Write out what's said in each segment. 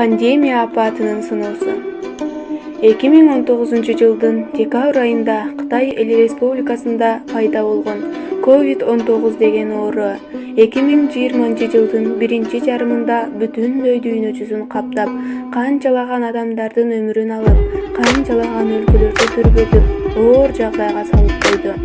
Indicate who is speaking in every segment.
Speaker 1: Пандемия апатынын сыноосу. 2019 жылдын декабрь айында Кытай Эл Республикасында пайда болгон COVID-19 деген оору 2020 жылдын биринчи жарымында бүтүн дүйнө жүзүн каптап, канчалаган адамдардын өмүрүн алып, канчалаган өлкөлөрдү түрбөтүп, оор жагдайга салып койду.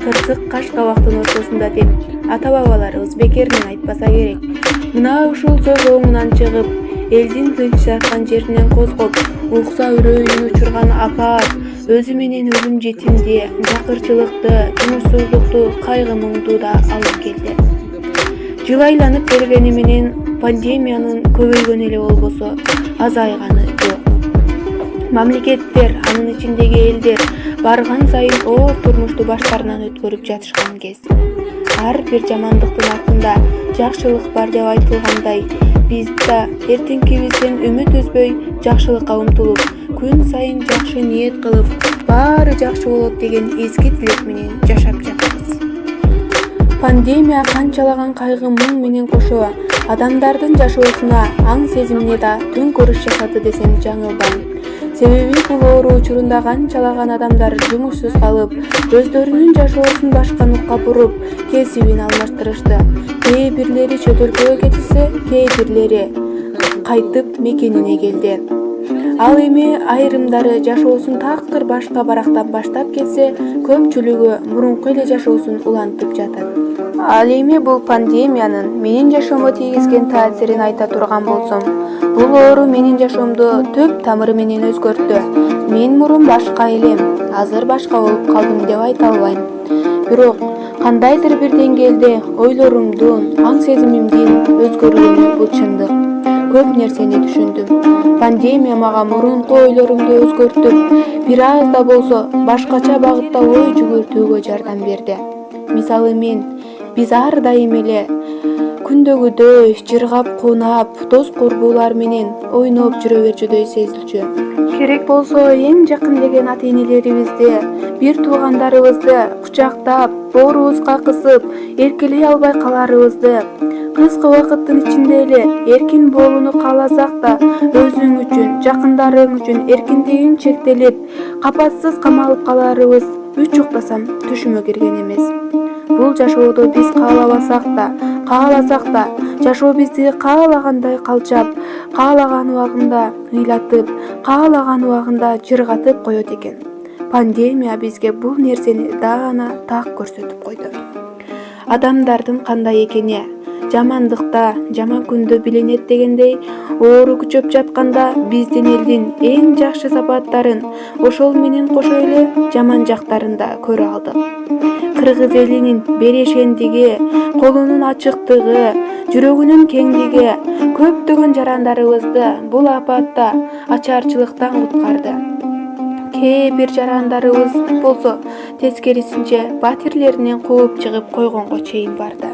Speaker 1: Кырсык каш кабактын ортосунда деп ата-бабаларыбыз бекеринен айтпаса керек. Мына ушул сөз оңунан чыгып, элдин тынч жаткан жеринен козгоп, укса үрөйүн учурган апат өзү менен өлүм жетимди, жакырчылыкты, жумушсуздукту, кайгы-муңду да алып келди. Жыл айланып келгени менен пандемиянын көбөйгөнү эле болбосо, азайганы жок. Мамлекеттер, анын ичиндеги элдер барган сайын оор турмушту баштарынан өткөрүп жатышкан кез. Ар бир жамандыктын артында жакшылык бар деп айтылгандай, биз да эртеңкибизден үмүт үзбөй жакшылыкка умтулуп, күн сайын жакшы ниет кылып, баары жакшы болот деген эски тилек менен жашап жатабыз. Пандемия канчалаган кайгы-муң менен кошо адамдардын жашоосуна, аң сезимине да төңкөрүш жасады десем жаңылбайм. Себеби бул оору учурунда канчалаган адамдар жумушсуз калып, өздөрүнүн жашоосун башка нукка буруп, кесибин алмаштырышты. Кээ бирлери чөт өлкөгө кетсе, кээ бирлери кайтып мекенине келди. Ал эми айрымдары жашоосун такыр башка барактан баштап келсе, көпчүлүгү мурунку эле жашоосун улантып жатат. Ал эми бул пандемиянын менин жашоомо тийгизген таасирин айта турган болсом, бул оору менин жашоомду төп тамыры менен өзгөрттү. Мен мурун башка элем, азыр башка болуп калдым деп айта албайм. Бирок кандайдыр бир деңгээлде ойлорумдун, аң сезимимдин өзгөргөнү бул чындык. Көп нерсени түшүндүм. Пандемия мага мурунку ойлорумду өзгөртүп, бир аз да болсо башкача багытта ой жүгүртүүгө жардам берди. Мисалы биз ар дайым эле күндөгүдөй жыргап кунап, дос курбулар менен ойноп жүрө берчүдөй сезилчү. Керек болсо эң жакын деген ата-энелерибизди, бир туугандарыбызды кучактап, боорубузга кысып, эркелей албай каларыбызды, кыска убакыттын ичинде эле эркин болууну кааласак да, өзүң үчүн, жакындарың үчүн эркиндигиң чектелип, капассыз камалып каларыбыз үч уктасам түшүмө кирген эмес. Бул жашоодо биз каалабасак да, кааласак да, жашоо бизди каалагандай калчап, каалаган убагында ыйлатып, каалаган убагында жыргатып коет экен. Пандемия бизге бул нерсени даана так көрсөтүп койду. Адамдардын кандай экени жамандыкта, жаман күндө билинет дегендей, оору күчөп жатканда биздин элдин эң жакшы сапаттарын, ошол менен кошо эле жаман жактарын да көрө алдык. Кыргыз элинин берешендиги, колунун ачыктыгы, жүрөгүнүн кеңдиги көптөгөн жарандарыбызды бул апатта, ачарчылыктан куткарды. Кээ бир жарандарыбыз болсо тескерисинче батирлеринен кууп чыгып койгонго чейин барды.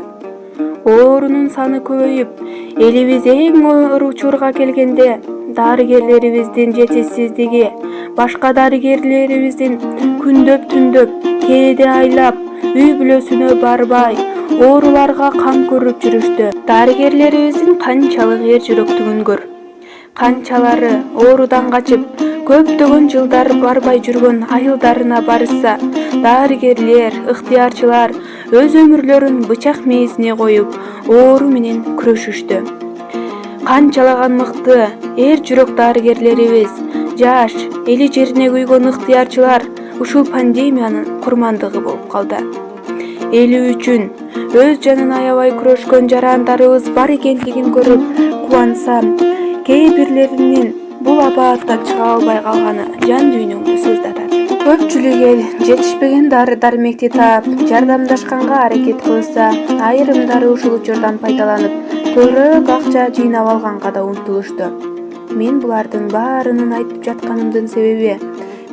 Speaker 1: Оорунун саны көбөйүп, элибиз эң оор учурга келгенде дарыгерлерибиздин жетишсиздиги, башка дарыгерлерибиздин күндөп-түндөп, кээде айлап, үй бүлөсүнө барбай, ооруларга кам көрүп жүрүштү. Дарыгерлерибиздин канчалык эр жүрөктүгүн көр. Канчалары оорудан качып, көптөгөн жылдар барбай жүргөн айылдарына барышса, дарыгерлер, ыктыярчылар өз өмүрлөрүн бычак мээзине коюп, оору менен күрөшүштү. Канчалаган мыкты эр жүрөк дарыгерлерибиз, жаш, эли жерине күйгөн ыктыярчылар ушул пандемиянын курмандыгы болуп калды. Эли үчүн өз жанын аябай күрөшкөн жарандарыбыз бар экендигин көрүп кубансам, кээ бирлеринин бул апааттан чыга албай калганы жан дүйнөңдү сыздатат. Көпчүлүк эл жетишпеген дары-дармекти таап, жардамдашканга аракет кылышса, айрымдары ушул учурдан пайдаланып, көбүрөөк акча жыйнап алганга да умтулушту. Мен булардын баарынын айтып жатканымдын себеби,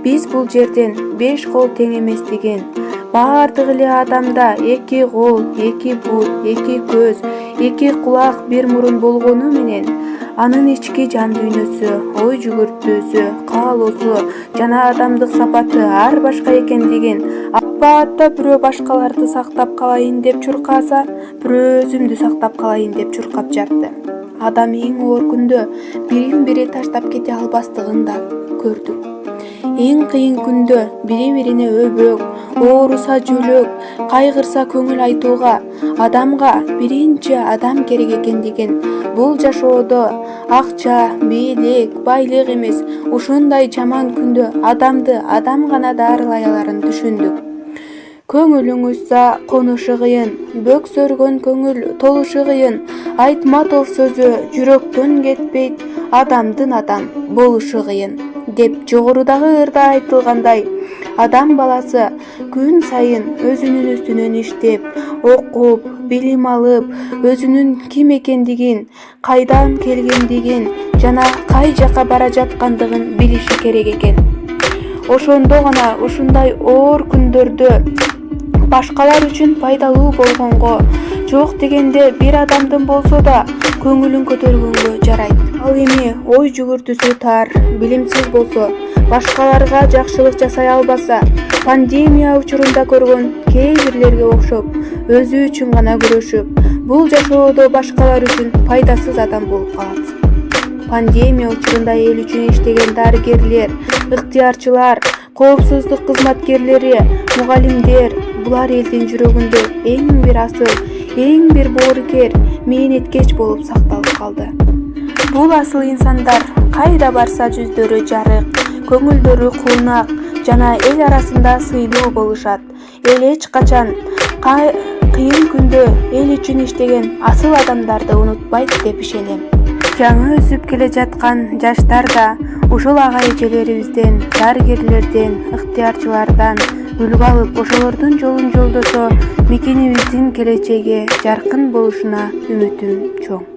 Speaker 1: биз бул жерден 5 кол тең эмес деген, баардык эле адамда 2 кол, 2 бут, 2 көз, 2 кулак, 1 мурун болгону менен, анын ички жан дүйнөсү, ой жүгүртүүсү, каалоосу жана адамдык сапаты ар башка экендигин, апаатта бирөө башкаларды сактап калайын деп чуркаса, бирөө өзүмдү сактап калайын деп чуркап жатты. адам эң оор күндө бирин бири таштап кете албастыгын да көрдүк. Эң кыйын күндө бири-бирине өбөк, ооруса жөлөк, кайгырса көңүл айтууга адамга биринчи адам керек экендигин, бул жашоодо акча, бийлик, байлык эмес, ушундай жаман күндө адамды адам гана дарылай аларын түшүндүк. Көңүлүң учса конушу кыйын, бөксөргөн көңүл толушу кыйын, айтматов сөзү жүрөктөн кетпейт, адамдын адам болушу кыйын деп жогорудагы ырда айтылгандай, адам баласы күн сайын өзүнүн үстүнөн иштеп, окуп, билим алып, өзүнүн ким экендигин, кайдан келгендигин жана кай жака бара жаткандыгын билиши керек экен. Ошондо гана ушундай оор күндөрдө башкалар үчүн пайдалуу болгонго, жок дегенде бир адамдын болсо да көңүлүн көтөргөнгө жарайт. Ал эми ой жүгүртүүсү тар, билимсиз болсо, башкаларга жакшылык жасай албаса, пандемия учурунда көргөн кээ бирлерге окшоп, өзү үчүн гана күрөшүп, бул жашоодо башкалар үчүн пайдасыз адам болуп калат. Пандемия учурунда эл үчүн иштеген дарыгерлер, ыктыярчылар, коопсуздук кызматкерлери, мугалимдер, булар элдин жүрөгүндө эң бир асыл, эң бир боорукер, мээнеткеч болуп сакталып калды. Бул асыл инсандар кайда барса жүздөрү жарык, көңүлдөрү куунак жана эл арасында сыйлуу болушат. Эл эч качан кыйын күндө эл үчүн иштеген асыл адамдарды унутпайт деп ишенем. Жаңы өсүп келе жаткан жаштар да ушул ага-эжелерибизден, дарыгерлерден, ыктыярчылардан үлгү алып, ошолордун жолун жолдосо, мекенибиздин келечеги жаркын болушуна үмүтүм чоң.